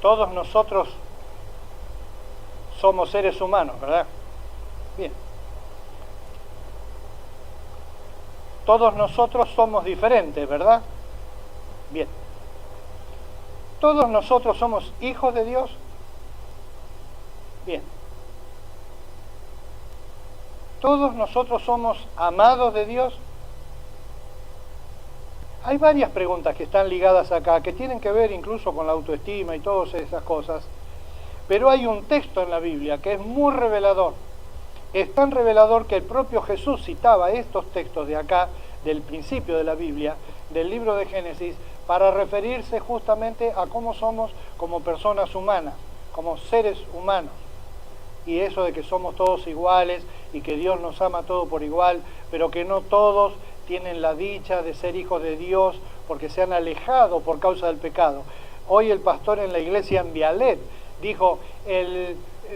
Todos nosotros somos seres humanos, ¿verdad? Bien. Todos nosotros somos diferentes, ¿verdad? Bien. Todos nosotros somos hijos de Dios. Bien. Todos nosotros somos amados de Dios. Hay varias preguntas que están ligadas acá, que tienen que ver incluso con la autoestima y todas esas cosas, pero hay un texto en la Biblia que es muy revelador. Es tan revelador que el propio Jesús citaba estos textos de acá, del principio de la Biblia, del libro de Génesis, para referirse justamente a cómo somos como personas humanas, como seres humanos. Y eso de que somos todos iguales y que Dios nos ama todo por igual, pero que no todos tienen la dicha de ser hijos de Dios porque se han alejado por causa del pecado. Hoy el pastor en la iglesia en Vialet dijo,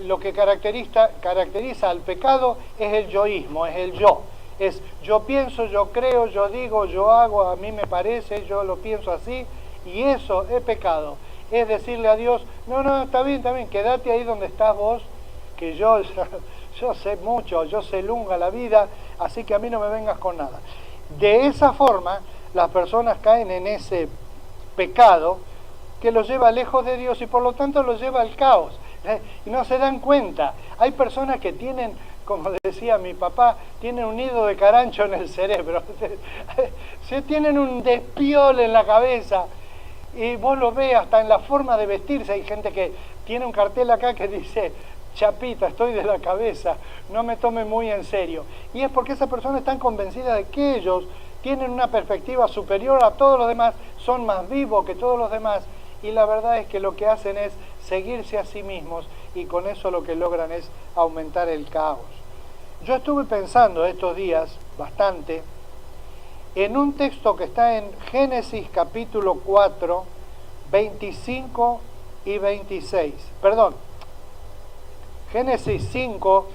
lo que caracteriza al pecado es el yoísmo, es el yo. Es yo pienso, yo creo, yo digo, yo hago, a mí me parece, yo lo pienso así, y eso es pecado. Es decirle a Dios, no, está bien, quédate ahí donde estás vos, que yo sé mucho, yo sé lunga la vida, así que a mí no me vengas con nada. De esa forma, las personas caen en ese pecado que los lleva lejos de Dios y por lo tanto los lleva al caos. Y no se dan cuenta. Hay personas que tienen, como decía mi papá, tienen un nido de carancho en el cerebro. Se tienen un despiole en la cabeza. Y vos lo ves hasta en la forma de vestirse. Hay gente que tiene un cartel acá que dice, chapita, estoy de la cabeza, no me tome muy en serio. Y es porque esa persona está convencida de que ellos tienen una perspectiva superior a todos los demás, son más vivos que todos los demás, y la verdad es que lo que hacen es seguirse a sí mismos, y con eso lo que logran es aumentar el caos. Yo estuve pensando estos días bastante en un texto que está en Génesis capítulo 4, 25 y 26. Perdón, Génesis 5,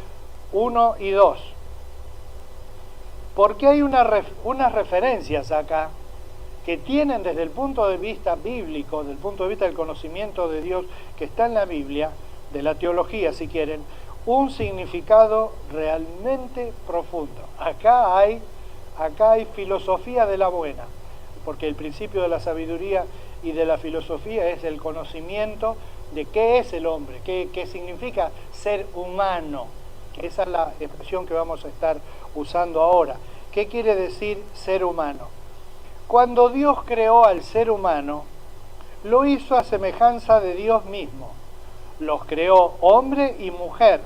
1 y 2. Porque hay unas referencias acá que tienen desde el punto de vista bíblico, desde el punto de vista del conocimiento de Dios que está en la Biblia, de la teología si quieren, un significado realmente profundo. Acá hay filosofía de la buena, porque el principio de la sabiduría y de la filosofía es el conocimiento de qué es el hombre, qué significa ser humano, que esa es la expresión que vamos a estar usando ahora. ¿Qué quiere decir ser humano? Cuando Dios creó al ser humano, lo hizo a semejanza de Dios mismo. Los creó hombre y mujer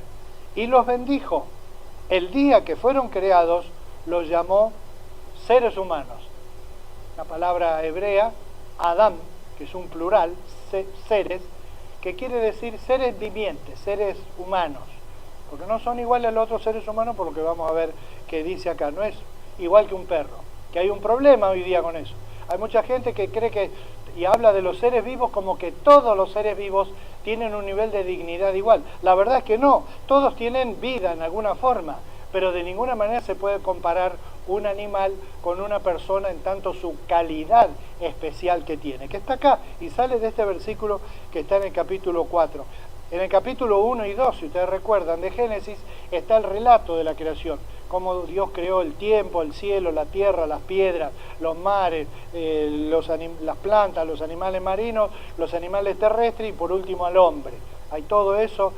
y los bendijo. El día que fueron creados, los llamó seres humanos. La palabra hebrea, Adam, que es un plural, seres, que quiere decir seres vivientes, seres humanos, porque no son iguales a los otros seres humanos, por lo que vamos a ver que dice acá, no es igual que un perro, que hay un problema hoy día con eso. Hay mucha gente que cree que, y habla de los seres vivos como que todos los seres vivos tienen un nivel de dignidad igual. La verdad es que no, todos tienen vida en alguna forma, pero de ninguna manera se puede comparar un animal con una persona en tanto su calidad especial que tiene, que está acá y sale de este versículo que está en el capítulo 4. En el capítulo 1 y 2, si ustedes recuerdan, de Génesis, está el relato de la creación, cómo Dios creó el tiempo, el cielo, la tierra, las piedras, los mares, las plantas, los animales marinos, los animales terrestres y por último al hombre. Hay todo eso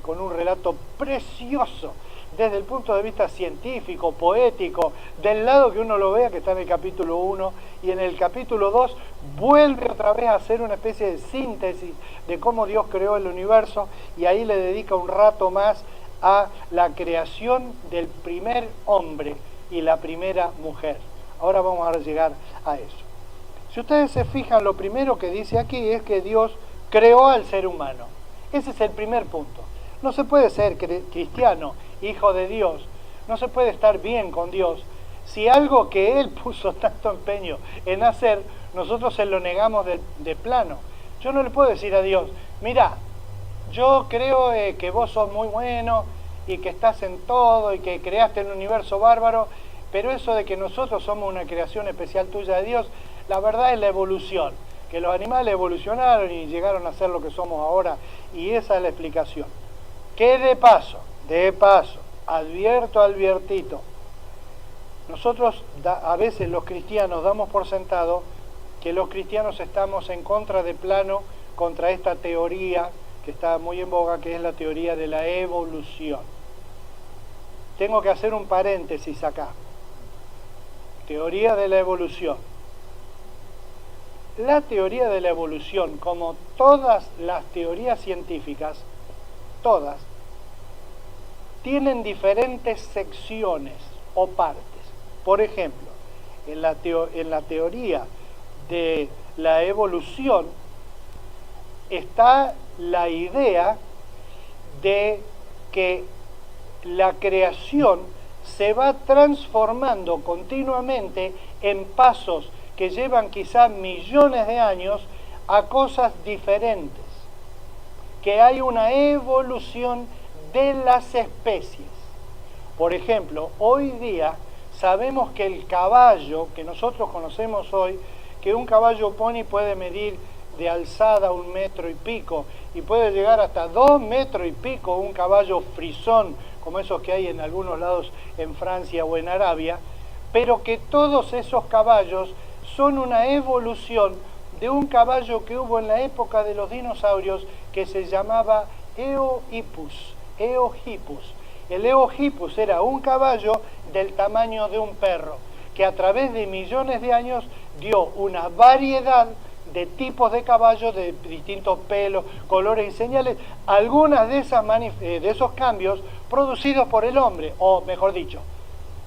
con un relato precioso, desde el punto de vista científico, poético, del lado que uno lo vea, que está en el capítulo 1, y en el capítulo 2 vuelve otra vez a hacer una especie de síntesis de cómo Dios creó el universo, y ahí le dedica un rato más a la creación del primer hombre y la primera mujer. Ahora vamos a llegar a eso. Si ustedes se fijan, lo primero que dice aquí es que Dios creó al ser humano. Ese es el primer punto. No se puede ser cristiano, hijo de Dios, no se puede estar bien con Dios si algo que Él puso tanto empeño en hacer, nosotros se lo negamos de plano. Yo no le puedo decir a Dios, mira, yo creo que vos sos muy bueno y que estás en todo y que creaste el universo bárbaro, pero eso de que nosotros somos una creación especial tuya de Dios, la verdad es la evolución, que los animales evolucionaron y llegaron a ser lo que somos ahora, y esa es la explicación. Que de paso, adviertito, nosotros a veces los cristianos damos por sentado que los cristianos estamos en contra de plano contra esta teoría que está muy en boga, que es la teoría de la evolución. Tengo que hacer un paréntesis acá. Teoría de la evolución. La teoría de la evolución, como todas las teorías científicas, todas, tienen diferentes secciones o partes. Por ejemplo, en la teoría de la evolución está la idea de que la creación se va transformando continuamente en pasos que llevan quizás millones de años a cosas diferentes, que hay una evolución de las especies. Por ejemplo, hoy día sabemos que el caballo que nosotros conocemos hoy, que un caballo pony puede medir de alzada 1 metro y pico y puede llegar hasta 2 metros y pico, un caballo frisón como esos que hay en algunos lados en Francia o en Arabia, pero que todos esos caballos son una evolución de un caballo que hubo en la época de los dinosaurios que se llamaba Eohippus. El Eohippus era un caballo del tamaño de un perro, que a través de millones de años dio una variedad de tipos de caballos de distintos pelos, colores y señales, algunas de esos cambios producidos por el hombre, o mejor dicho,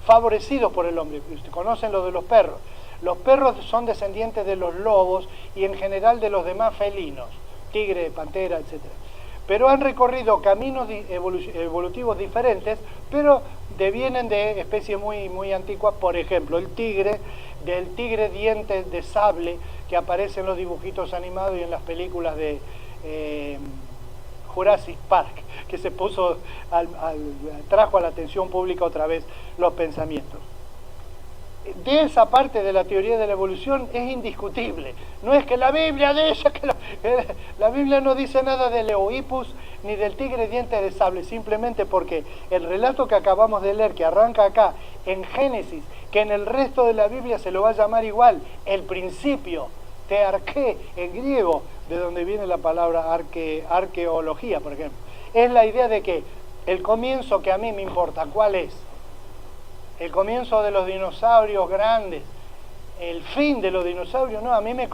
favorecidos por el hombre. Ustedes conocen lo de los perros. Los perros son descendientes de los lobos y en general de los demás felinos, tigre, pantera, etc. Pero han recorrido caminos evolutivos diferentes, pero devienen de especies muy antiguas. Por ejemplo, el tigre, del tigre dientes de sable que aparece en los dibujitos animados y en las películas de Jurassic Park, que se trajo a la atención pública otra vez los pensamientos. De esa parte de la teoría de la evolución es indiscutible. No es que la Biblia dice que la Biblia no dice nada del Eohippus ni del tigre dientes de sable, simplemente porque el relato que acabamos de leer, que arranca acá en Génesis, que en el resto de la Biblia se lo va a llamar igual, el principio, tearqué en griego, de donde viene la palabra arqueología, por ejemplo. Es la idea de que el comienzo que a mí me importa, ¿cuál es? El comienzo de los dinosaurios grandes, el fin de los dinosaurios, no, a mí me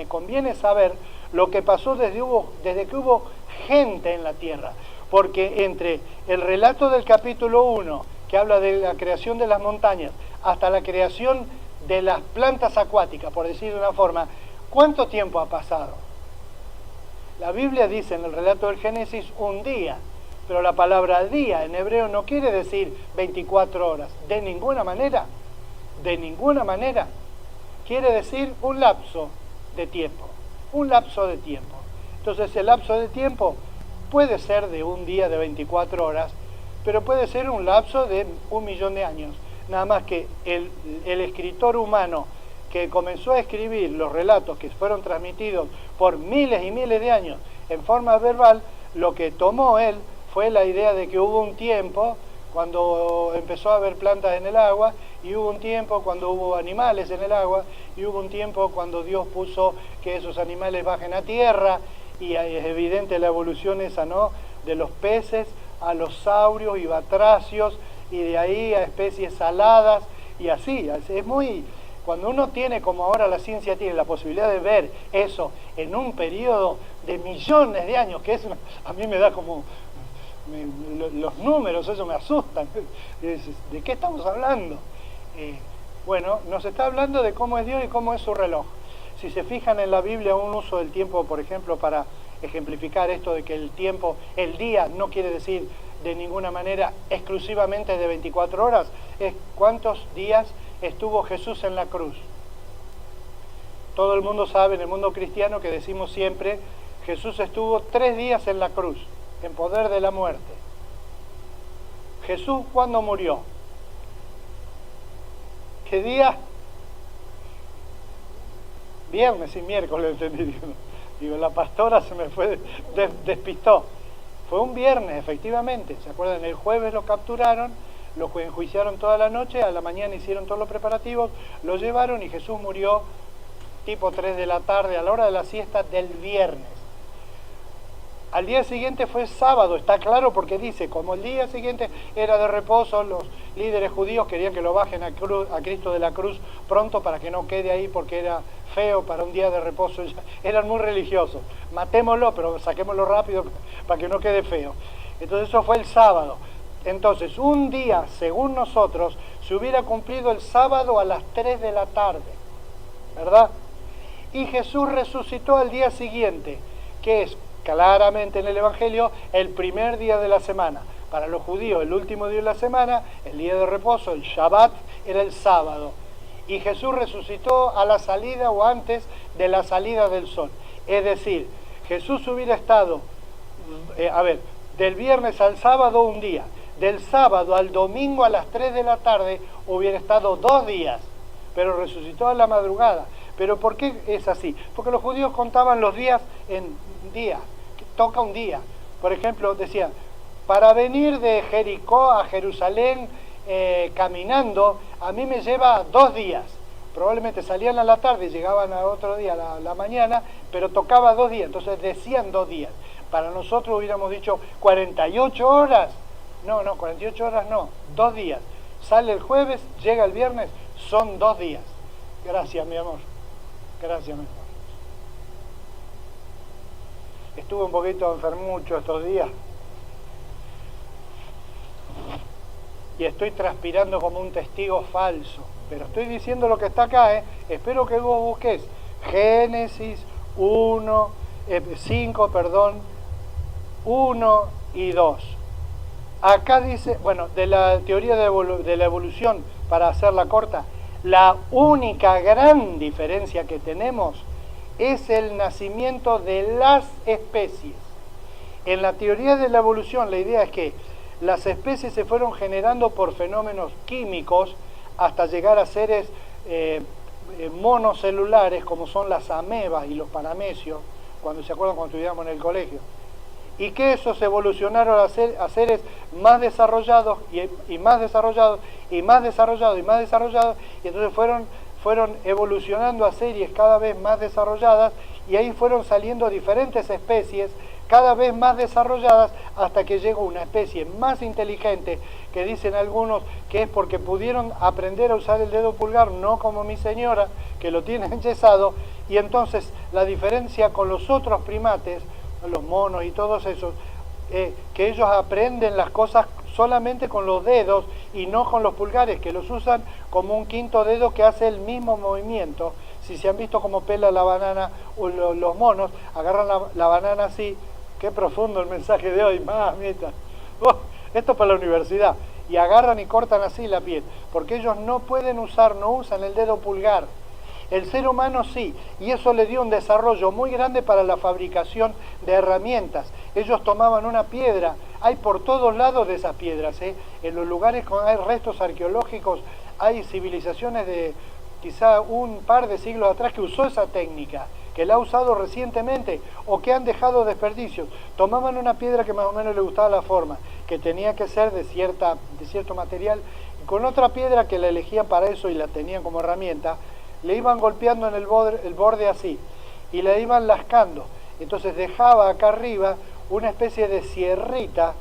conviene saber lo que pasó desde que hubo gente en la Tierra, porque entre el relato del capítulo 1, que habla de la creación de las montañas, hasta la creación de las plantas acuáticas, por decir de una forma, ¿cuánto tiempo ha pasado? La Biblia dice en el relato del Génesis un día, pero la palabra día en hebreo no quiere decir 24 horas, de ninguna manera, quiere decir un lapso de tiempo. Entonces el lapso de tiempo puede ser de un día de 24 horas, pero puede ser un lapso de 1.000.000 de años. Nada más que el escritor humano que comenzó a escribir los relatos que fueron transmitidos por miles y miles de años en forma verbal, lo que tomó él fue la idea de que hubo un tiempo cuando empezó a haber plantas en el agua, y hubo un tiempo cuando hubo animales en el agua, y hubo un tiempo cuando Dios puso que esos animales bajen a tierra, y es evidente la evolución esa, ¿no? De los peces a los saurios y batracios, y de ahí a especies saladas, y así. Es muy... Cuando uno tiene, como ahora la ciencia tiene, la posibilidad de ver eso en un periodo de millones de años, que es a mí me da como... los números, eso me asustan. ¿De qué estamos hablando? Bueno, nos está hablando de cómo es Dios y cómo es su reloj. Si se fijan en la Biblia, un uso del tiempo, por ejemplo, para ejemplificar esto de que el tiempo, el día, no quiere decir de ninguna manera exclusivamente de 24 horas, es cuántos días estuvo Jesús en la cruz. Todo el mundo sabe, en el mundo cristiano, que decimos siempre, Jesús estuvo 3 días en la cruz, en poder de la muerte. Jesús, ¿cuándo murió? ¿Qué día? Viernes y miércoles entendí. Digo, la pastora se me fue, despistó. Fue un viernes, efectivamente. ¿Se acuerdan? El jueves lo capturaron, lo enjuiciaron toda la noche, a la mañana hicieron todos los preparativos, lo llevaron y Jesús murió tipo 3 de la tarde, a la hora de la siesta del viernes. Al día siguiente fue sábado, está claro, porque dice, como el día siguiente era de reposo, los líderes judíos querían que lo bajen a Cristo de la cruz pronto para que no quede ahí porque era feo para un día de reposo. Eran muy religiosos. Matémoslo, pero saquémoslo rápido para que no quede feo. Entonces eso fue el sábado. Entonces, un día, según nosotros, se hubiera cumplido el sábado a las 3 de la tarde, ¿verdad? Y Jesús resucitó al día siguiente, que es claramente en el Evangelio el primer día de la semana. Para los judíos el último día de la semana, el día de reposo, el Shabbat, era el sábado. Y Jesús resucitó a la salida o antes de la salida del sol. Es decir, Jesús hubiera estado, del viernes al sábado un día, del sábado al domingo a las 3 de la tarde hubiera estado 2 días, pero resucitó a la madrugada. ¿Pero por qué es así? Porque los judíos contaban los días en días, toca un día. Por ejemplo, decían, para venir de Jericó a Jerusalén caminando, a mí me lleva 2 días. Probablemente salían a la tarde y llegaban a otro día, a la mañana, pero tocaba 2 días, entonces decían 2 días. Para nosotros hubiéramos dicho 48 horas. No, 48 horas no, 2 días. Sale el jueves, llega el viernes, son 2 días. Gracias, mi amor. Gracias, mi amor. Estuve un poquito enfermucho estos días. Y estoy transpirando como un testigo falso. Pero estoy diciendo lo que está acá, ¿eh? Espero que vos busques Génesis 5, 1 y 2. Acá dice, bueno, de la teoría de la evolución, para hacerla corta, la única gran diferencia que tenemos es el nacimiento de las especies. En la teoría de la evolución, la idea es que las especies se fueron generando por fenómenos químicos hasta llegar a seres monocelulares, como son las amebas y los paramecios, cuando se acuerdan cuando estudiamos en el colegio. Y que esos evolucionaron a seres más desarrollados y más desarrollados y más desarrollados y más desarrollados, y entonces fueron evolucionando a series cada vez más desarrolladas, y ahí fueron saliendo diferentes especies cada vez más desarrolladas hasta que llegó una especie más inteligente, que dicen algunos que es porque pudieron aprender a usar el dedo pulgar, no como mi señora, que lo tiene enyesado, y entonces la diferencia con los otros primates, los monos y todos esos, que ellos aprenden las cosas solamente con los dedos y no con los pulgares, que los usan como un quinto dedo que hace el mismo movimiento. Si se han visto cómo pela la banana o los monos, agarran la banana así. Qué profundo el mensaje de hoy, mamita. Esto es para la universidad. Y agarran y cortan así la piel, porque ellos no usan el dedo pulgar. El ser humano sí, y eso le dio un desarrollo muy grande para la fabricación de herramientas. Ellos tomaban una piedra, hay por todos lados de esas piedras, en los lugares con hay restos arqueológicos, hay civilizaciones de quizá un par de siglos atrás que usó esa técnica, que la ha usado recientemente o que han dejado desperdicios. Tomaban una piedra que más o menos le gustaba la forma, que tenía que ser de cierto material, y con otra piedra que la elegían para eso y la tenían como herramienta, le iban golpeando en el borde así, y le iban lascando. Entonces dejaba acá arriba una especie de sierrita,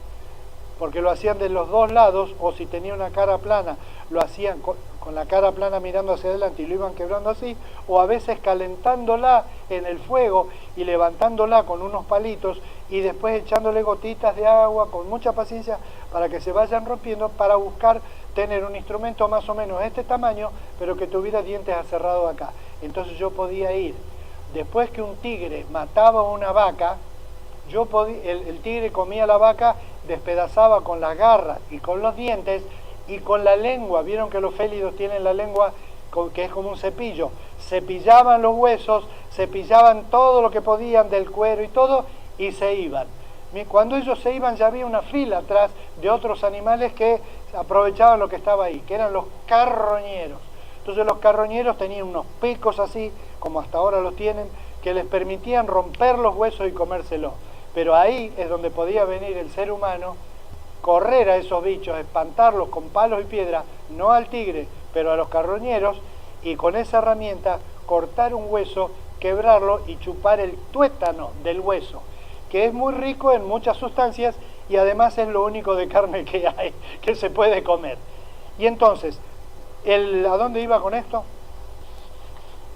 porque lo hacían de los dos lados, o si tenía una cara plana, lo hacían con la cara plana mirando hacia adelante y lo iban quebrando así, o a veces calentándola en el fuego y levantándola con unos palitos y después echándole gotitas de agua con mucha paciencia para que se vayan rompiendo, para buscar tener un instrumento más o menos de este tamaño, pero que tuviera dientes aserrados acá. Entonces yo podía ir, después que un tigre mataba una vaca, el tigre comía la vaca, despedazaba con las garras y con los dientes y con la lengua. Vieron que los félidos tienen la lengua que es como un cepillo. Cepillaban los huesos, cepillaban todo lo que podían del cuero y todo, y se iban. Cuando ellos se iban ya había una fila atrás de otros animales que aprovechaban lo que estaba ahí, que eran los carroñeros. Entonces los carroñeros tenían unos picos así, como hasta ahora los tienen, que les permitían romper los huesos y comérselos. Pero ahí es donde podía venir el ser humano, correr a esos bichos, espantarlos con palos y piedras, no al tigre, pero a los carroñeros, y con esa herramienta cortar un hueso, quebrarlo y chupar el tuétano del hueso, que es muy rico en muchas sustancias y además es lo único de carne que hay, que se puede comer. Y entonces, ¿a dónde iba con esto?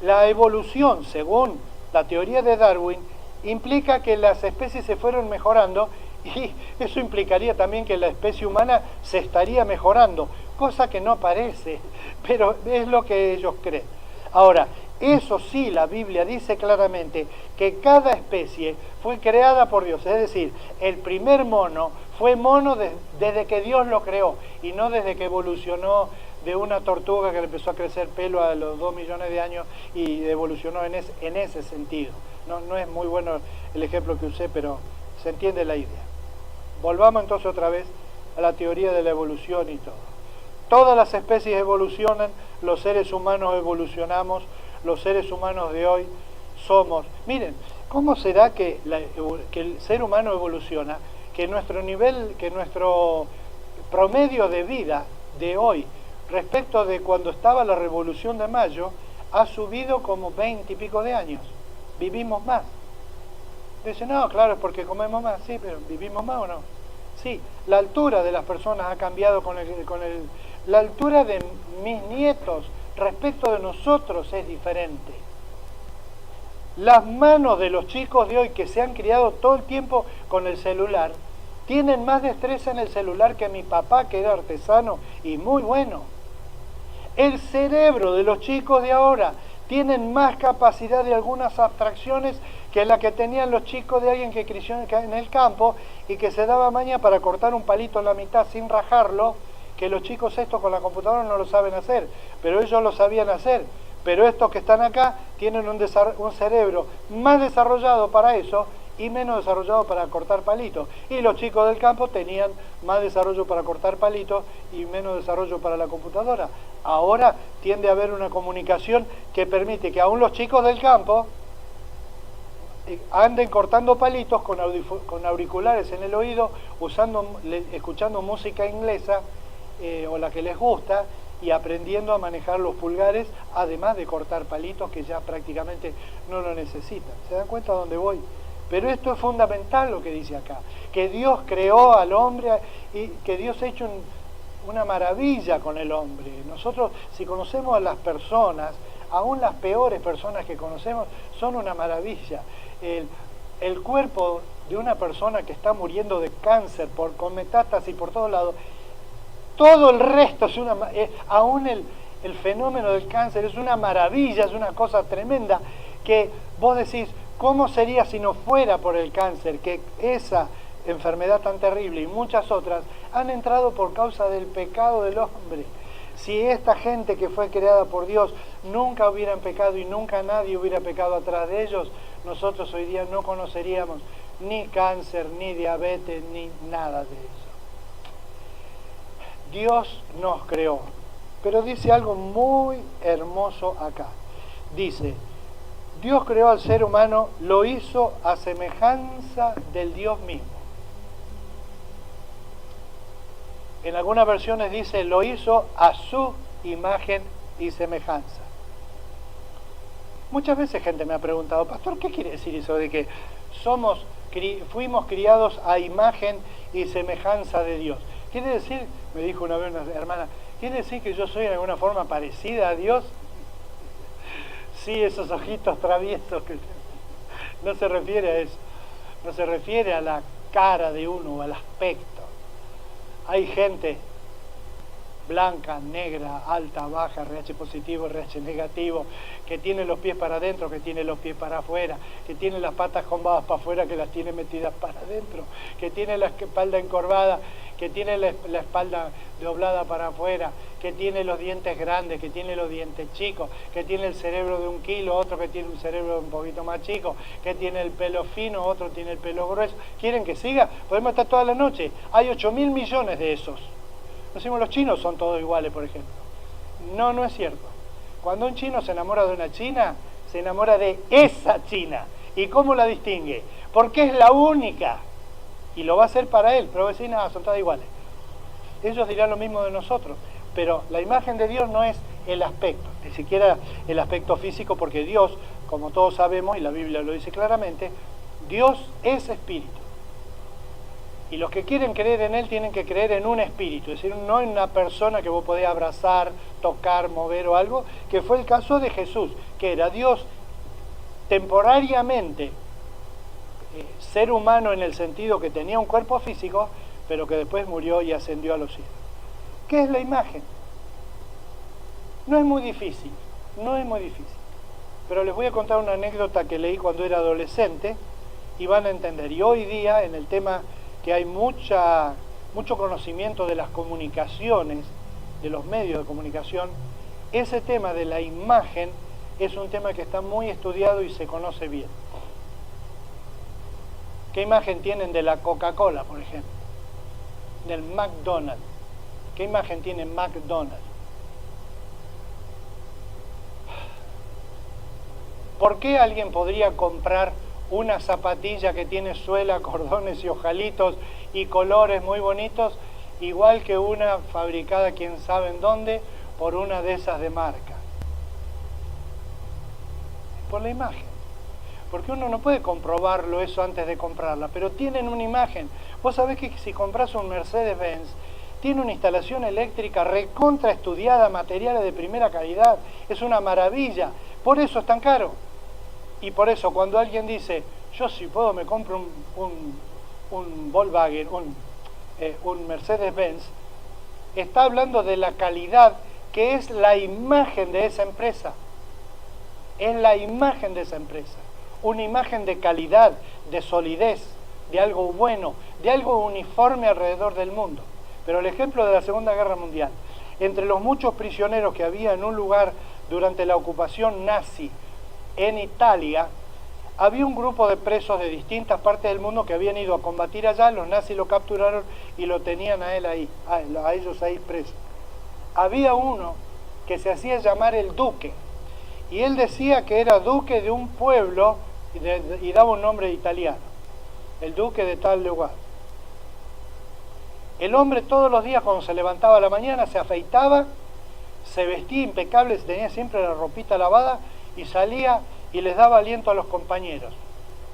La evolución, según la teoría de Darwin, implica que las especies se fueron mejorando y eso implicaría también que la especie humana se estaría mejorando, cosa que no parece, pero es lo que ellos creen. Ahora, eso sí, la Biblia dice claramente que cada especie fue creada por Dios, es decir, el primer mono fue mono desde que Dios lo creó y no desde que evolucionó de una tortuga que le empezó a crecer pelo a los 2 millones de años y evolucionó en ese sentido. No es muy bueno el ejemplo que usé, pero se entiende la idea. Volvamos entonces otra vez a la teoría de la evolución y todo. Todas las especies evolucionan, los seres humanos evolucionamos, los seres humanos de hoy somos... Miren, ¿cómo será que el ser humano evoluciona? Que nuestro promedio de vida de hoy, respecto de cuando estaba la Revolución de Mayo, ha subido como 20 y pico de años. Vivimos más. Dicen, no, claro, es porque comemos más. Sí, pero ¿vivimos más o no? Sí, la altura de las personas ha cambiado la altura de mis nietos respecto de nosotros es diferente. Las manos de los chicos de hoy que se han criado todo el tiempo con el celular, tienen más destreza en el celular que mi papá, que era artesano y muy bueno. El cerebro de los chicos de ahora tienen más capacidad de algunas abstracciones que la que tenían los chicos de alguien que creció en el campo y que se daba maña para cortar un palito en la mitad sin rajarlo, que los chicos estos con la computadora no lo saben hacer, pero ellos lo sabían hacer. Pero estos que están acá tienen un cerebro más desarrollado para eso y menos desarrollado para cortar palitos. Y los chicos del campo tenían más desarrollo para cortar palitos y menos desarrollo para la computadora. Ahora tiende a haber una comunicación que permite que aún los chicos del campo anden cortando palitos con auriculares en el oído, escuchando música inglesa o la que les gusta, y aprendiendo a manejar los pulgares, además de cortar palitos que ya prácticamente no lo necesitan. ¿Se dan cuenta a dónde voy? Pero esto es fundamental lo que dice acá, que Dios creó al hombre y que Dios ha hecho una maravilla con el hombre. Nosotros, si conocemos a las personas, aún las peores personas que conocemos, son una maravilla. El cuerpo de una persona que está muriendo de cáncer con metástasis por todos lados, todo el resto es aún el fenómeno del cáncer es una maravilla, es una cosa tremenda, que vos decís, ¿cómo sería si no fuera por el cáncer? Que esa enfermedad tan terrible y muchas otras han entrado por causa del pecado del hombre. Si esta gente que fue creada por Dios nunca hubieran pecado y nunca nadie hubiera pecado atrás de ellos, nosotros hoy día no conoceríamos ni cáncer, ni diabetes, ni nada de eso. Dios nos creó, pero dice algo muy hermoso acá. Dice, Dios creó al ser humano, lo hizo a semejanza del Dios mismo. En algunas versiones dice, lo hizo a su imagen y semejanza. Muchas veces gente me ha preguntado, pastor, ¿qué quiere decir eso de que fuimos criados a imagen y semejanza de Dios? ¿Quiere decir, me dijo una vez una hermana, ¿quiere decir que yo soy en alguna forma parecida a Dios? Sí, esos ojitos traviesos. No se refiere a eso. No se refiere a la cara de uno o al aspecto. Hay gente blanca, negra, alta, baja, RH positivo, RH negativo, que tiene los pies para adentro, que tiene los pies para afuera, que tiene las patas jombadas para afuera, que las tiene metidas para adentro, que tiene la espalda encorvada, que tiene la espalda doblada para afuera, que tiene los dientes grandes, que tiene los dientes chicos, que tiene el cerebro de 1 kilo, otro que tiene un cerebro un poquito más chico, que tiene el pelo fino, otro tiene el pelo grueso. ¿Quieren que siga? Podemos estar toda la noche. Hay 8.000 millones de esos. Decimos, los chinos son todos iguales, por ejemplo. No, no es cierto. Cuando un chino se enamora de una china, se enamora de esa china. ¿Y cómo la distingue? Porque es la única. Y lo va a hacer para él, pero va a decir, nada, son todas iguales. Ellos dirán lo mismo de nosotros, pero la imagen de Dios no es el aspecto, ni siquiera el aspecto físico, porque Dios, como todos sabemos, y la Biblia lo dice claramente, Dios es espíritu. Y los que quieren creer en Él tienen que creer en un espíritu, es decir, no en una persona que vos podés abrazar, tocar, mover o algo, que fue el caso de Jesús, que era Dios temporariamente, ser humano en el sentido que tenía un cuerpo físico, pero que después murió y ascendió a los cielos. ¿Qué es la imagen? No es muy difícil, pero les voy a contar una anécdota que leí cuando era adolescente y van a entender. Y hoy día, en el tema que hay mucho conocimiento de las comunicaciones, de los medios de comunicación, ese tema de la imagen es un tema que está muy estudiado y se conoce bien. ¿Qué imagen tienen de la Coca-Cola, por ejemplo? Del McDonald's. ¿Qué imagen tiene McDonald's? ¿Por qué alguien podría comprar una zapatilla que tiene suela, cordones y ojalitos y colores muy bonitos, igual que una fabricada quién sabe en dónde, por una de esas de marca? Por la imagen. Porque uno no puede comprobarlo eso antes de comprarla, pero tienen una imagen. Vos sabés que si compras un Mercedes-Benz, tiene una instalación eléctrica recontra estudiada, materiales de primera calidad, es una maravilla, por eso es tan caro. Y por eso cuando alguien dice, yo si puedo me compro un Volkswagen, un Mercedes-Benz, está hablando de la calidad que es la imagen de esa empresa. Es la imagen de esa empresa. Una imagen de calidad, de solidez, de algo bueno, de algo uniforme alrededor del mundo. Pero el ejemplo de la Segunda Guerra Mundial, entre los muchos prisioneros que había en un lugar durante la ocupación nazi en Italia, había un grupo de presos de distintas partes del mundo que habían ido a combatir allá, los nazis lo capturaron y lo tenían a él ahí, a ellos ahí presos. Había uno que se hacía llamar el duque, y él decía que era duque de un pueblo y daba un nombre italiano, el duque de tal lugar. El hombre todos los días cuando se levantaba a la mañana se afeitaba, se vestía impecable, tenía siempre la ropita lavada y salía y les daba aliento a los compañeros.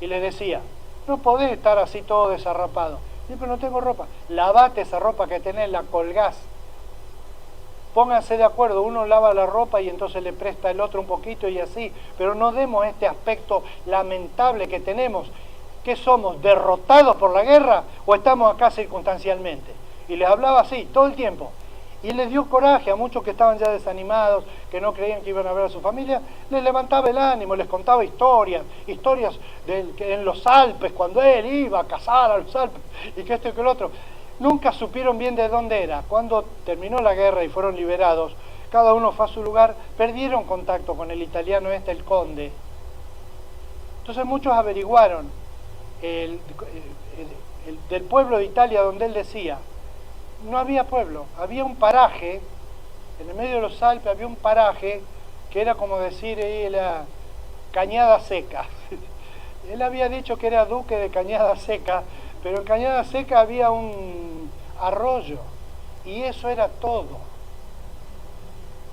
Y les decía, no podés estar así todo desarrapado. Y pero no tengo ropa. Lavate esa ropa que tenés, la colgás. Pónganse de acuerdo, uno lava la ropa y entonces le presta el otro un poquito y así. Pero no demos este aspecto lamentable que tenemos. ¿Qué somos? ¿Derrotados por la guerra o estamos acá circunstancialmente? Y les hablaba así todo el tiempo. Y les dio coraje a muchos que estaban ya desanimados, que no creían que iban a ver a su familia, les levantaba el ánimo, les contaba historias en los Alpes, cuando él iba a cazar a los Alpes, y que esto y que el otro. Nunca supieron bien de dónde era. Cuando terminó la guerra y fueron liberados, cada uno fue a su lugar, perdieron contacto con el italiano el conde. Entonces muchos averiguaron del pueblo de Italia donde él decía, no había pueblo, había un paraje, en el medio de los Alpes había un paraje que era como decir la Cañada Seca. Él había dicho que era duque de Cañada Seca, pero en Cañada Seca había un arroyo y eso era todo.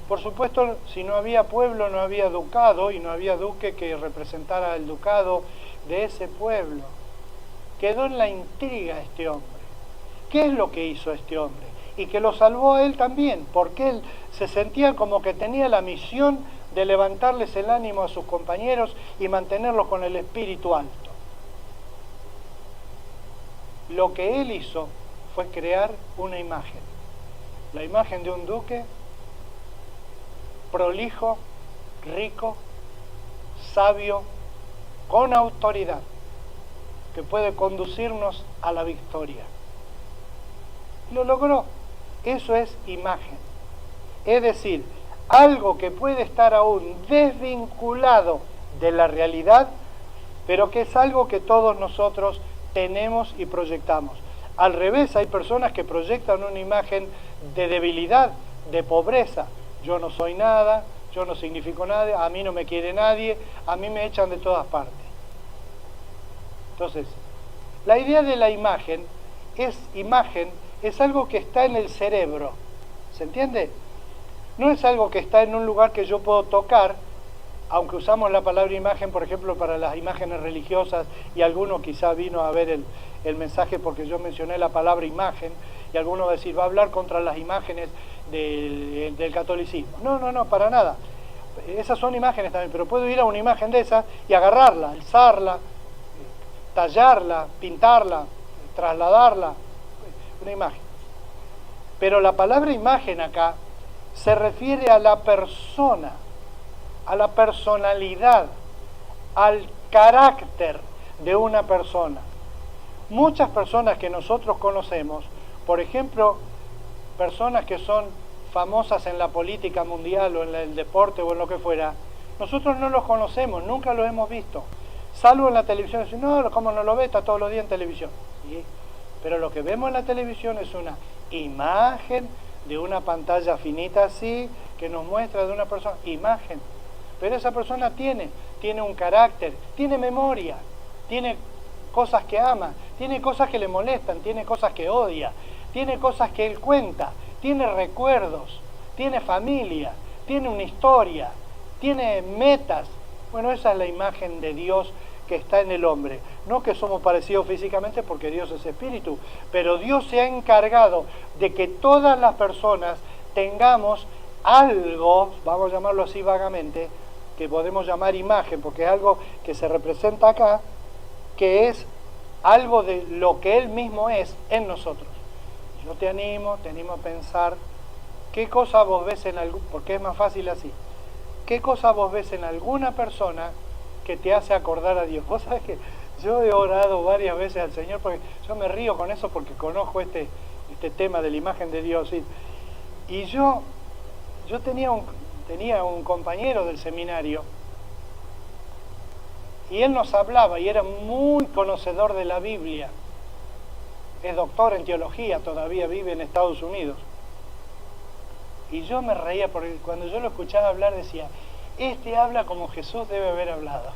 Por supuesto, si no había pueblo, no había ducado y no había duque que representara el ducado de ese pueblo. Quedó en la intriga este hombre. ¿Qué es lo que hizo este hombre? Y que lo salvó a él también, porque él se sentía como que tenía la misión de levantarles el ánimo a sus compañeros y mantenerlos con el espíritu alto. Lo que él hizo fue crear una imagen. La imagen de un duque prolijo, rico, sabio, con autoridad, que puede conducirnos a la victoria. Lo logró. Eso es imagen. Es decir, algo que puede estar aún desvinculado de la realidad, pero que es algo que todos nosotros tenemos y proyectamos. Al revés, hay personas que proyectan una imagen de debilidad, de pobreza. Yo no soy nada, yo no significo nada, a mí no me quiere nadie, a mí me echan de todas partes. Entonces, la idea de la imagen es algo que está en el cerebro, ¿se entiende? No es algo que está en un lugar que yo puedo tocar, aunque usamos la palabra imagen, por ejemplo, para las imágenes religiosas, y alguno quizá vino a ver el mensaje porque yo mencioné la palabra imagen, y alguno va a decir, va a hablar contra las imágenes del catolicismo. No, para nada. Esas son imágenes también, pero puedo ir a una imagen de esas y agarrarla, alzarla, tallarla, pintarla, trasladarla, una imagen. Pero la palabra imagen acá se refiere a la persona, a la personalidad, al carácter de una persona. Muchas personas que nosotros conocemos, por ejemplo, personas que son famosas en la política mundial o en el deporte o en lo que fuera, nosotros no los conocemos, nunca los hemos visto, salvo en la televisión. No, ¿cómo no lo ve? Está todos los días en televisión. ¿Sí? Pero lo que vemos en la televisión es una imagen de una pantalla finita así, que nos muestra de una persona, imagen. Pero esa persona tiene un carácter, tiene memoria, tiene cosas que ama, tiene cosas que le molestan, tiene cosas que odia, tiene cosas que él cuenta, tiene recuerdos, tiene familia, tiene una historia, tiene metas. Bueno, esa es la imagen de Dios que está en el hombre. No que somos parecidos físicamente porque Dios es espíritu, pero Dios se ha encargado de que todas las personas tengamos algo, vamos a llamarlo así vagamente, que podemos llamar imagen, porque es algo que se representa acá, que es algo de lo que Él mismo es en nosotros. Yo te animo a pensar qué cosa vos ves en algún, porque es más fácil así, qué cosa vos ves en alguna persona que te hace acordar a Dios. Vos sabés que yo he orado varias veces al Señor, porque yo me río con eso porque conozco este tema de la imagen de Dios. Y yo tenía un compañero del seminario, y él nos hablaba y era muy conocedor de la Biblia. Es doctor en teología, todavía vive en Estados Unidos. Y yo me reía porque cuando yo lo escuchaba hablar decía, este habla como Jesús debe haber hablado.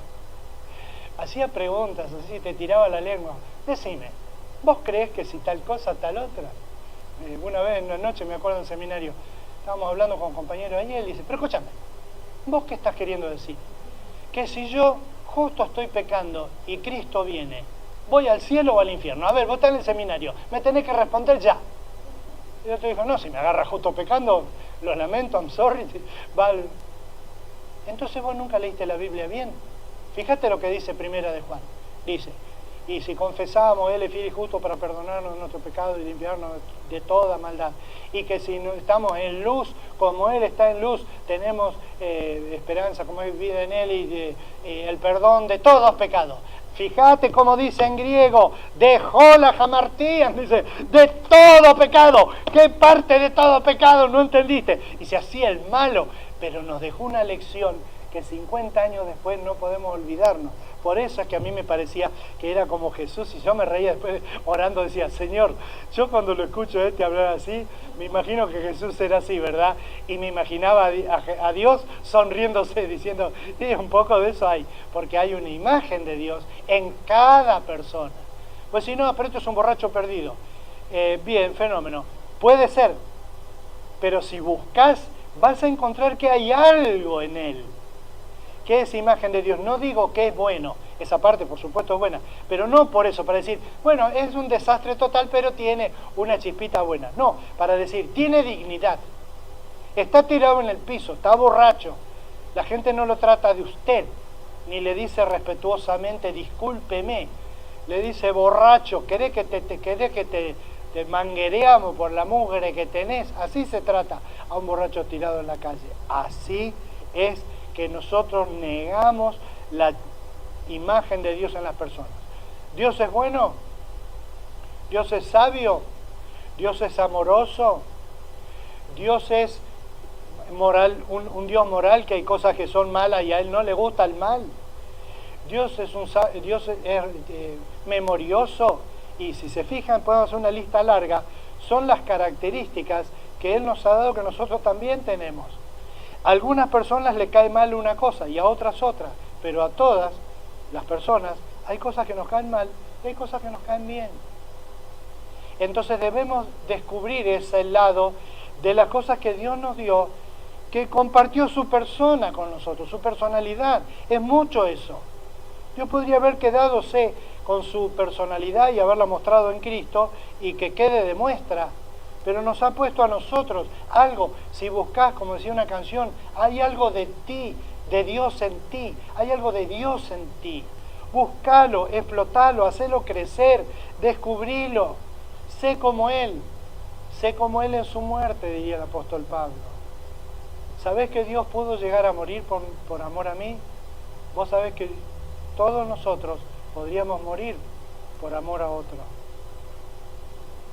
Hacía preguntas, así te tiraba la lengua. Decime, ¿vos creés que si tal cosa, tal otra? Una vez en la noche, me acuerdo en el seminario, estábamos hablando con un compañero ahí y él dice, pero escúchame, ¿vos qué estás queriendo decir? Que si yo justo estoy pecando y Cristo viene, ¿voy al cielo o al infierno? A ver, vos estás en el seminario, me tenés que responder ya. Y el otro dijo, no, si me agarra justo pecando, lo lamento, I'm sorry. Entonces vos nunca leíste la Biblia bien. Fíjate lo que dice Primera de Juan. Dice, y si confesamos, Él es fiel y justo para perdonarnos nuestro pecado y limpiarnos de toda maldad. Y que si no estamos en luz, como Él está en luz, tenemos esperanza, como es vida en Él y el perdón de todos pecados. Fíjate cómo dice en griego, dejó la jamartías, dice, de todo pecado. ¿Qué parte de todo pecado no entendiste? Y se hacía el malo, pero nos dejó una lección que 50 años después no podemos olvidarnos. Por eso es que a mí me parecía que era como Jesús, y yo me reía después orando, decía, Señor, yo cuando lo escucho hablar así, me imagino que Jesús era así, ¿verdad? Y me imaginaba a Dios sonriéndose, diciendo, sí, un poco de eso hay, porque hay una imagen de Dios en cada persona. Pues si no, pero esto es un borracho perdido. Bien, fenómeno. Puede ser, pero si buscas, vas a encontrar que hay algo en él. ¿Qué es imagen de Dios? No digo que es bueno, esa parte por supuesto es buena, pero no por eso, para decir, bueno, es un desastre total, pero tiene una chispita buena. No, para decir, tiene dignidad. Está tirado en el piso, está borracho. La gente no lo trata de usted, ni le dice respetuosamente, discúlpeme. Le dice, borracho, ¿querés que te manguereamos por la mugre que tenés? Así se trata a un borracho tirado en la calle. Así es que nosotros negamos la imagen de Dios en las personas. Dios es bueno, Dios es sabio, Dios es amoroso, Dios es moral, un Dios moral, que hay cosas que son malas y a Él no le gusta el mal. Dios es memorioso, y si se fijan, podemos hacer una lista larga, son las características que Él nos ha dado que nosotros también tenemos. A algunas personas le cae mal una cosa y a otras otra, pero a todas las personas hay cosas que nos caen mal y hay cosas que nos caen bien. Entonces debemos descubrir ese lado de las cosas que Dios nos dio, que compartió su persona con nosotros, su personalidad. Es mucho eso. Dios podría haber quedadose con su personalidad y haberla mostrado en Cristo y que quede de muestra, pero nos ha puesto a nosotros algo. Si buscás, como decía una canción, hay algo de ti, de Dios en ti, hay algo de Dios en ti. Búscalo, explotalo, hacelo crecer, descubrilo. Sé como Él en su muerte, diría el apóstol Pablo. ¿Sabés que Dios pudo llegar a morir por amor a mí? Vos sabés que todos nosotros podríamos morir por amor a otro.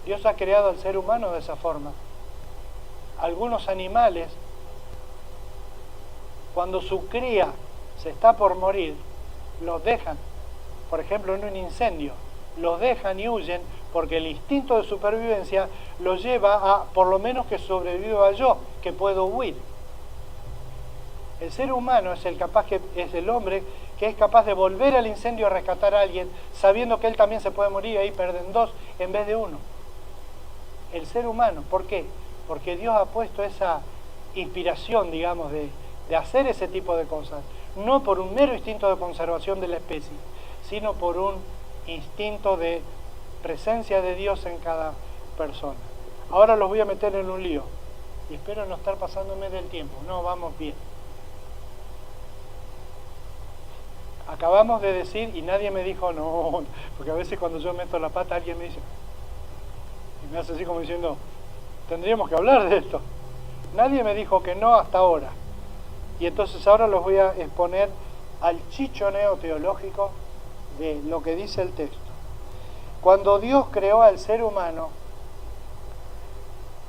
Dios ha creado al ser humano de esa forma. Algunos animales, cuando su cría se está por morir, los dejan. Por ejemplo, en un incendio, los dejan y huyen porque el instinto de supervivencia los lleva a, por lo menos que sobreviva yo, que puedo huir. El ser humano es el hombre que es capaz de volver al incendio a rescatar a alguien, sabiendo que él también se puede morir y ahí pierden dos en vez de uno. El ser humano, ¿por qué? Porque Dios ha puesto esa inspiración, digamos, de hacer ese tipo de cosas, no por un mero instinto de conservación de la especie, sino por un instinto de presencia de Dios en cada persona. Ahora los voy a meter en un lío y espero no estar pasándome del tiempo. No, vamos bien. Acabamos de decir, y nadie me dijo no, porque a veces cuando yo meto la pata alguien me dice, y me hace así como diciendo, tendríamos que hablar de esto. Nadie me dijo que no hasta ahora. Y entonces ahora los voy a exponer al chichoneo teológico de lo que dice el texto. Cuando Dios creó al ser humano,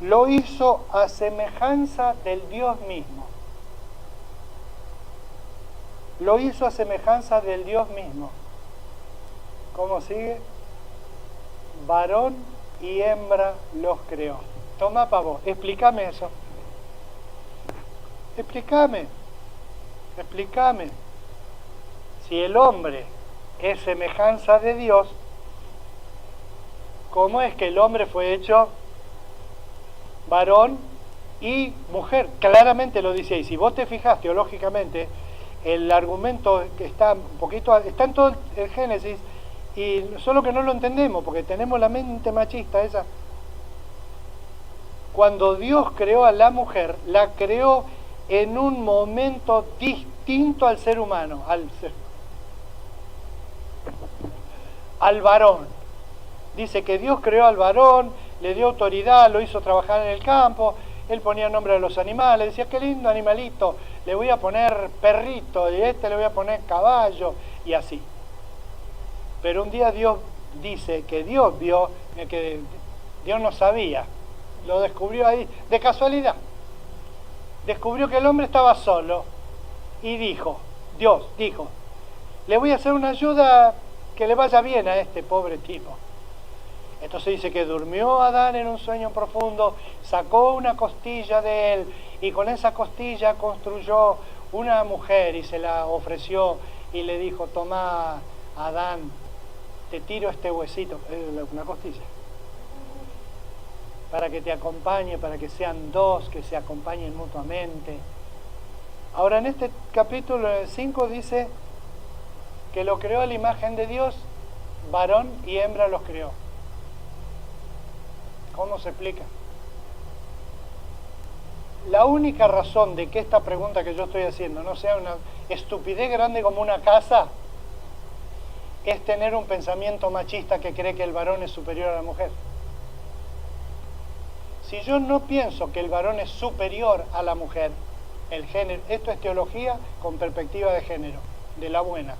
lo hizo a semejanza del Dios mismo. Lo hizo a semejanza del Dios mismo. ¿Cómo sigue? Varón y hembra los creó. Toma para vos, explícame eso. Explícame. Si el hombre es semejanza de Dios, ¿cómo es que el hombre fue hecho varón y mujer? Claramente lo dice ahí. Si vos te fijás teológicamente, el argumento que está un poquito, está en todo el Génesis, y solo que no lo entendemos, porque tenemos la mente machista esa. Cuando Dios creó a la mujer, la creó en un momento distinto al ser humano, al varón. Dice que Dios creó al varón, le dio autoridad, lo hizo trabajar en el campo, él ponía nombre a los animales, decía, qué lindo animalito, le voy a poner perrito, y le voy a poner caballo, y así. Pero un día Dios dice que Dios vio, que Dios no sabía, lo descubrió ahí, de casualidad. Descubrió que el hombre estaba solo, y Dios dijo, le voy a hacer una ayuda que le vaya bien a este pobre tipo. Entonces dice que durmió Adán en un sueño profundo, sacó una costilla de él y con esa costilla construyó una mujer y se la ofreció y le dijo, toma Adán, te tiro este huesito, una costilla, para que te acompañe, para que sean dos, que se acompañen mutuamente. Ahora en este capítulo 5 dice que lo creó a la imagen de Dios, varón y hembra los creó. ¿Cómo se explica? La única razón de que esta pregunta que yo estoy haciendo no sea una estupidez grande como una casa es tener un pensamiento machista que cree que el varón es superior a la mujer. Si yo no pienso que el varón es superior a la mujer, el género, esto es teología con perspectiva de género, de la buena.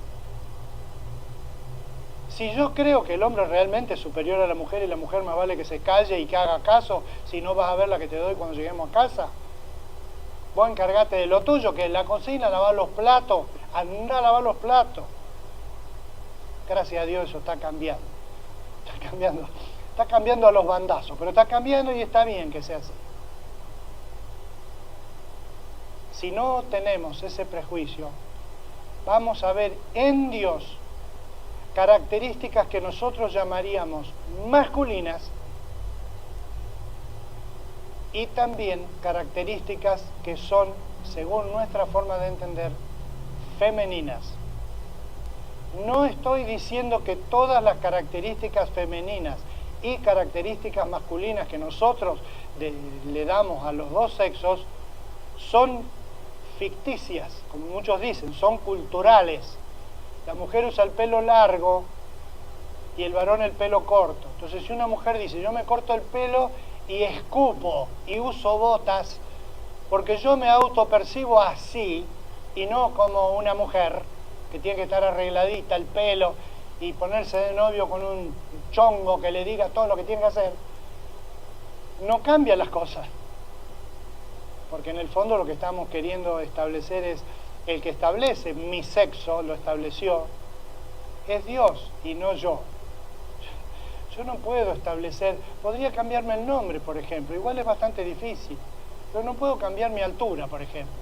Si yo creo que el hombre realmente es superior a la mujer y la mujer más vale que se calle y que haga caso, si no vas a ver la que te doy cuando lleguemos a casa, vos encargate de lo tuyo, que es la cocina, lavar los platos, anda a lavar los platos. Gracias a Dios eso está cambiando. Está cambiando a los bandazos, pero está cambiando y está bien que sea así. si no tenemos ese prejuicio, vamos a ver en Dios características que nosotros llamaríamos masculinas y también características que son, según nuestra forma de entender, femeninas. No estoy diciendo que todas las características femeninas y características masculinas que nosotros le damos a los dos sexos son ficticias, como muchos dicen, son culturales. La mujer usa el pelo largo y el varón el pelo corto. Entonces, si una mujer dice, yo me corto el pelo y escupo y uso botas, porque yo me autopercibo así y no como una mujer que tiene que estar arregladita el pelo y ponerse de novio con un chongo que le diga todo lo que tiene que hacer, no cambian las cosas. Porque en el fondo lo que estamos queriendo establecer es, el que establece mi sexo, lo estableció, es Dios y no yo. Yo no puedo establecer, podría cambiarme el nombre, por ejemplo, igual es bastante difícil, pero no puedo cambiar mi altura, por ejemplo.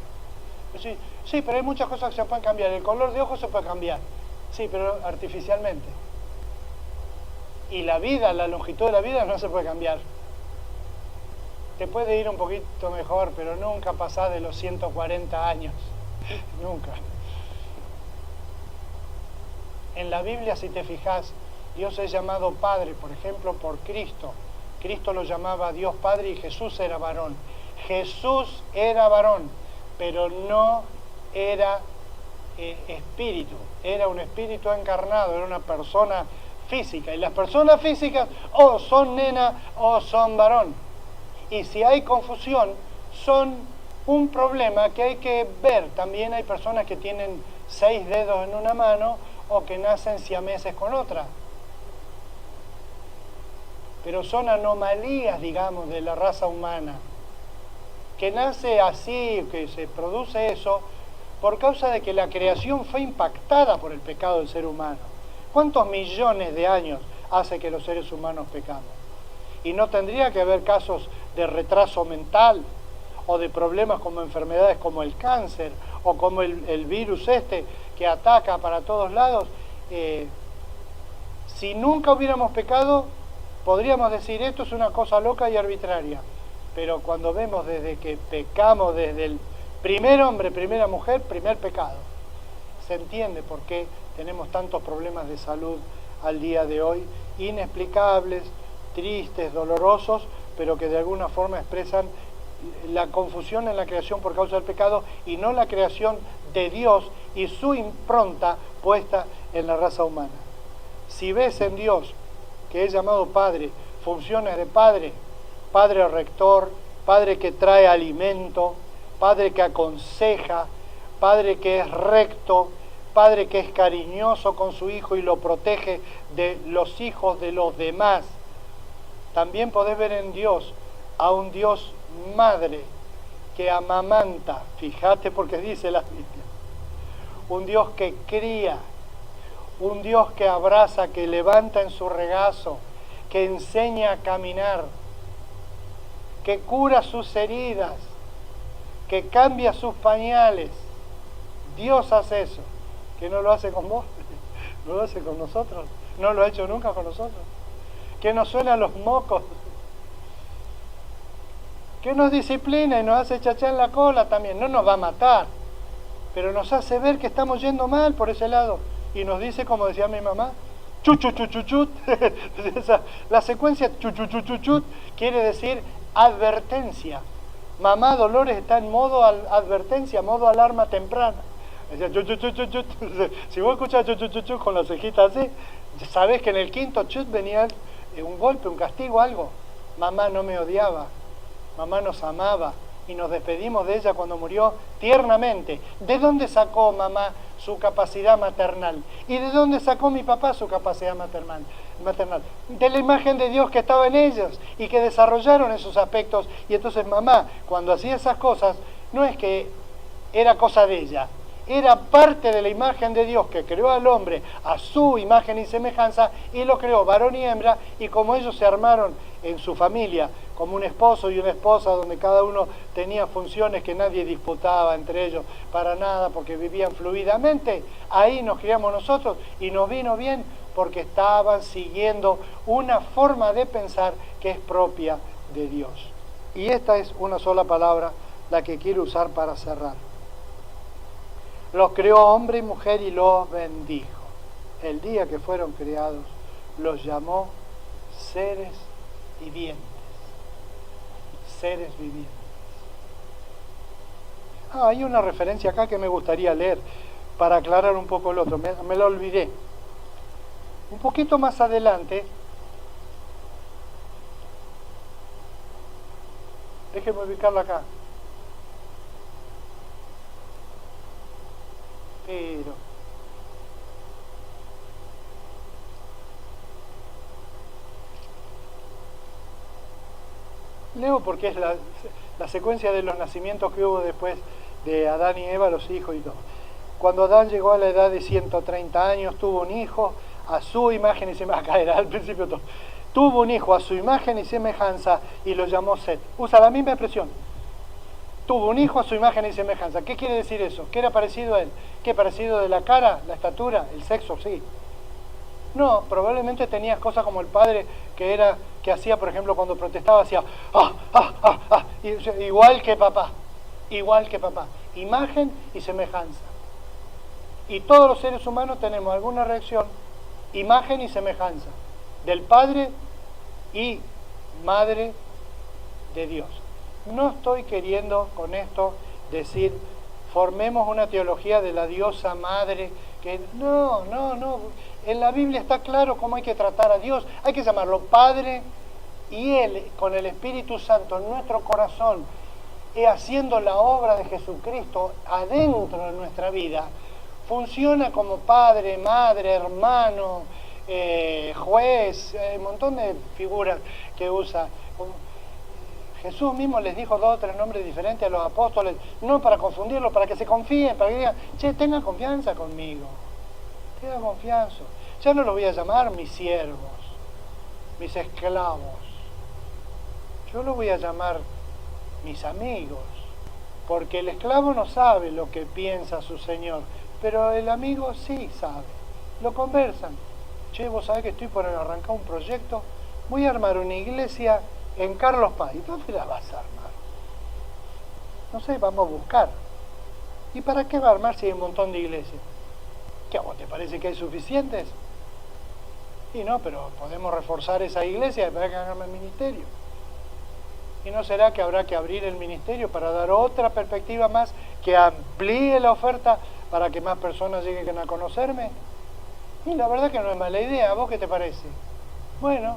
Sí, pero hay muchas cosas que se pueden cambiar, el color de ojos se puede cambiar, sí, pero artificialmente. Y la vida, la longitud de la vida no se puede cambiar. Te puede ir un poquito mejor, pero nunca pasás de los 140 años. Nunca. En la Biblia, si te fijas, Dios es llamado Padre, por ejemplo, por Cristo. Cristo lo llamaba Dios Padre y Jesús era varón. Jesús era varón, pero no era espíritu. Era un espíritu encarnado, era una persona física. Y las personas físicas o son nena o son varón. Y si hay confusión, son un problema que hay que ver. También hay personas que tienen 6 dedos en una mano o que nacen siameses con otra. Pero son anomalías, digamos, de la raza humana. Que nace así, que se produce eso, por causa de que la creación fue impactada por el pecado del ser humano. ¿Cuántos millones de años hace que los seres humanos pecamos? Y no tendría que haber casos de retraso mental o de problemas como enfermedades como el cáncer o como el virus que ataca para todos lados. Si nunca hubiéramos pecado, podríamos decir esto es una cosa loca y arbitraria. Pero cuando vemos desde que pecamos, desde el primer hombre, primera mujer, primer pecado, se entiende por qué tenemos tantos problemas de salud al día de hoy, inexplicables, tristes, dolorosos, pero que de alguna forma expresan la confusión en la creación por causa del pecado y no la creación de Dios y su impronta puesta en la raza humana. Si ves en Dios, que es llamado Padre, funciones de Padre, Padre rector, Padre que trae alimento, Padre que aconseja, Padre que es recto, Padre que es cariñoso con su Hijo y lo protege de los hijos de los demás, también podés ver en Dios a un Dios madre que amamanta, fíjate porque dice la Biblia, un Dios que cría, un Dios que abraza, que levanta en su regazo, que enseña a caminar, que cura sus heridas, que cambia sus pañales. Dios hace eso, que no lo hace con vos, no lo hace con nosotros, no lo ha hecho nunca con nosotros. Que nos suenan los mocos, que nos disciplina y nos hace chachar en la cola también, no nos va a matar, pero nos hace ver que estamos yendo mal por ese lado, y nos dice, como decía mi mamá, chuchuchuchuchut, la secuencia chuchuchuchuchut quiere decir advertencia. Mamá Dolores está en modo advertencia, modo alarma temprana. Decía, chuchuchuchuchut. Si vos escuchás chuchuchuchut con las cejitas así, sabés que en el quinto chut venía un golpe, un castigo, algo. Mamá no me odiaba, mamá nos amaba y nos despedimos de ella cuando murió tiernamente. ¿De dónde sacó mamá su capacidad maternal? ¿Y de dónde sacó mi papá su capacidad maternal? De la imagen de Dios que estaba en ellos y que desarrollaron esos aspectos. Y entonces mamá, cuando hacía esas cosas, no es que era cosa de ella, era parte de la imagen de Dios que creó al hombre a su imagen y semejanza y lo creó varón y hembra, y como ellos se armaron en su familia como un esposo y una esposa donde cada uno tenía funciones que nadie disputaba entre ellos para nada porque vivían fluidamente, ahí nos criamos nosotros y nos vino bien porque estaban siguiendo una forma de pensar que es propia de Dios. Y esta es una sola palabra la que quiero usar para cerrar. Los creó hombre y mujer y los bendijo. El día que fueron creados, los llamó seres vivientes. Seres vivientes. Hay una referencia acá que me gustaría leer para aclarar un poco el otro. Me lo olvidé. Un poquito más adelante, déjenme ubicarla acá. Pero leo porque es la secuencia de los nacimientos que hubo después de Adán y Eva, los hijos y todo. Cuando Adán llegó a la edad de 130 años, tuvo un hijo a su imagen y semejanza. Acá era al principio todo. Tuvo un hijo a su imagen y semejanza y lo llamó Set. Usa la misma expresión. Tuvo un hijo a su imagen y semejanza. ¿Qué quiere decir eso? ¿Qué era parecido a él? ¿Qué parecido de la cara, la estatura, el sexo? Sí. No, probablemente tenías cosas como el padre que hacía, por ejemplo, cuando protestaba, hacía igual que papá, imagen y semejanza. Y todos los seres humanos tenemos alguna reacción, imagen y semejanza, del Padre y Madre de Dios. No estoy queriendo con esto decir, formemos una teología de la diosa madre, que no. En la Biblia está claro cómo hay que tratar a Dios, hay que llamarlo Padre, y Él, con el Espíritu Santo en nuestro corazón, haciendo la obra de Jesucristo adentro de nuestra vida, funciona como padre, madre, hermano, juez, un montón de figuras que usa. Jesús mismo les dijo 2 o 3 nombres diferentes a los apóstoles, no para confundirlos, para que se confíen, para que digan, che, tengan confianza conmigo, tengan confianza. Ya no los voy a llamar mis siervos, mis esclavos, yo los voy a llamar mis amigos, porque el esclavo no sabe lo que piensa su señor, pero el amigo sí sabe, lo conversan. Che, vos sabés que estoy por arrancar un proyecto, voy a armar una iglesia en Carlos Paz. ¿Y dónde la vas a armar? No sé, vamos a buscar. ¿Y para qué va a armar si hay un montón de iglesias? ¿Qué a vos te parece que hay suficientes? Y no, pero podemos reforzar esa iglesia para que hagan el ministerio. ¿Y no será que habrá que abrir el ministerio para dar otra perspectiva más que amplíe la oferta para que más personas lleguen a conocerme? Y la verdad que no es mala idea. ¿A vos qué te parece? Bueno,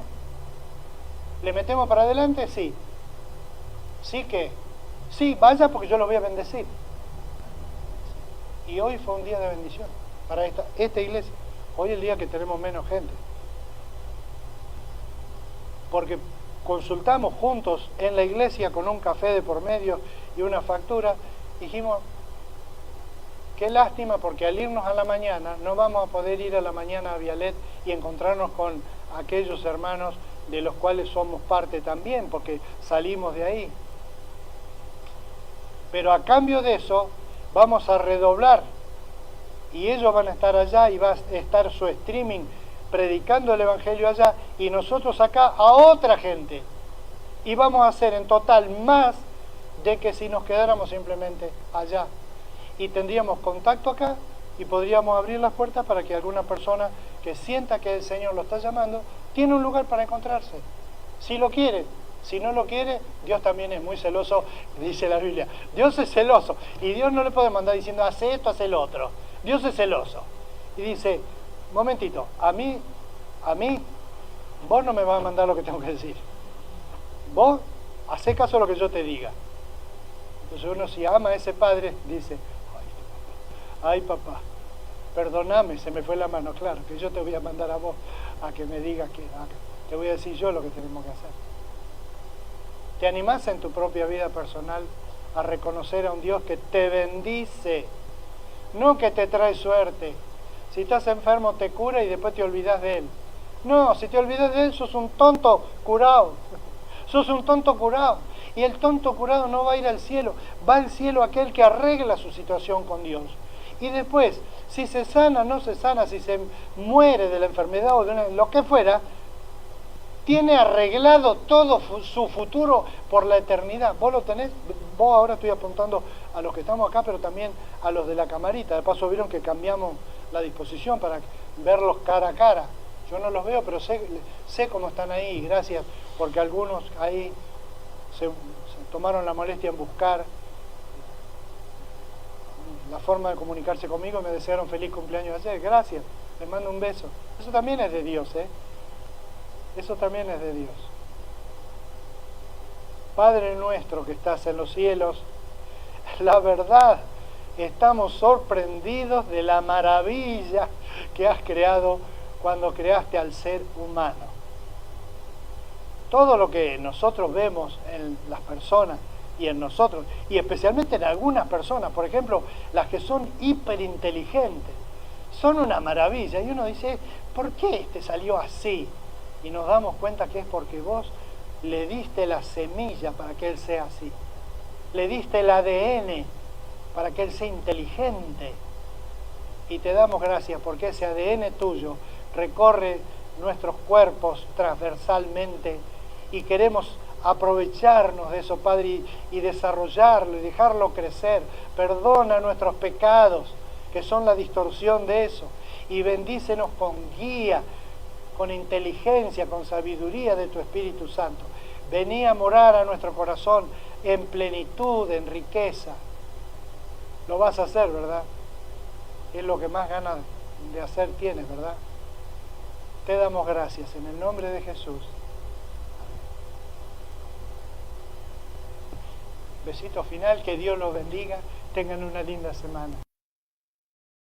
¿le metemos para adelante? Sí. ¿Sí qué? Sí, vaya porque yo lo voy a bendecir. Y hoy fue un día de bendición para esta iglesia. Hoy es el día que tenemos menos gente. Porque consultamos juntos en la iglesia con un café de por medio y una factura. Dijimos, qué lástima porque al irnos a la mañana no vamos a poder ir a la mañana a Vialet y encontrarnos con aquellos hermanos de los cuales somos parte también, porque salimos de ahí. Pero a cambio de eso, vamos a redoblar, y ellos van a estar allá, y va a estar su streaming predicando el Evangelio allá, y nosotros acá a otra gente. Y vamos a hacer en total más de que si nos quedáramos simplemente allá. Y tendríamos contacto acá, y podríamos abrir las puertas para que alguna persona que sienta que el Señor lo está llamando, tiene un lugar para encontrarse. Si lo quiere, si no lo quiere, Dios también es muy celoso, dice la Biblia. Dios es celoso, y Dios no le puede mandar diciendo, hace esto, hace el otro. Dios es celoso. Y dice, momentito, a mí, vos no me vas a mandar lo que tengo que decir. Vos, hacé caso a lo que yo te diga. Entonces uno si ama a ese padre, dice, ay papá, perdóname, se me fue la mano, claro, que yo te voy a mandar a vos a que me digas que te voy a decir yo lo que tenemos que hacer. ¿Te animás en tu propia vida personal a reconocer a un Dios que te bendice, no que te trae suerte. Si estás enfermo te cura y después te olvidas de Él. No, si te olvidas de Él sos un tonto curado. Sos un tonto curado. Y el tonto curado no va a ir al cielo. Va al cielo aquel que arregla su situación con Dios. Y después, si se sana, no se sana, si se muere de la enfermedad o de lo que fuera, tiene arreglado todo su futuro por la eternidad. Vos lo tenés, vos ahora estoy apuntando a los que estamos acá, pero también a los de la camarita. De paso vieron que cambiamos la disposición para verlos cara a cara. Yo no los veo, pero sé cómo están ahí. Gracias, porque algunos ahí se tomaron la molestia en buscar la forma de comunicarse conmigo y me desearon feliz cumpleaños ayer. Gracias, les mando un beso. Eso también es de Dios, ¿eh? Eso también es de Dios. Padre nuestro que estás en los cielos, la verdad, estamos sorprendidos de la maravilla que has creado cuando creaste al ser humano. Todo lo que nosotros vemos en las personas y en nosotros, y especialmente en algunas personas, por ejemplo, las que son hiperinteligentes, son una maravilla. Y uno dice, ¿por qué este salió así? Y nos damos cuenta que es porque vos le diste la semilla para que él sea así. Le diste el ADN para que él sea inteligente. Y te damos gracias porque ese ADN tuyo recorre nuestros cuerpos transversalmente y queremos aprovecharnos de eso, Padre, y desarrollarlo y dejarlo crecer. Perdona nuestros pecados, que son la distorsión de eso, y bendícenos con guía, con inteligencia, con sabiduría de tu Espíritu Santo. Vení a morar a nuestro corazón en plenitud, en riqueza. Lo vas a hacer, ¿verdad? Es lo que más ganas de hacer tienes, ¿verdad? Te damos gracias en el nombre de Jesús. Besito final, que Dios los bendiga, tengan una linda semana.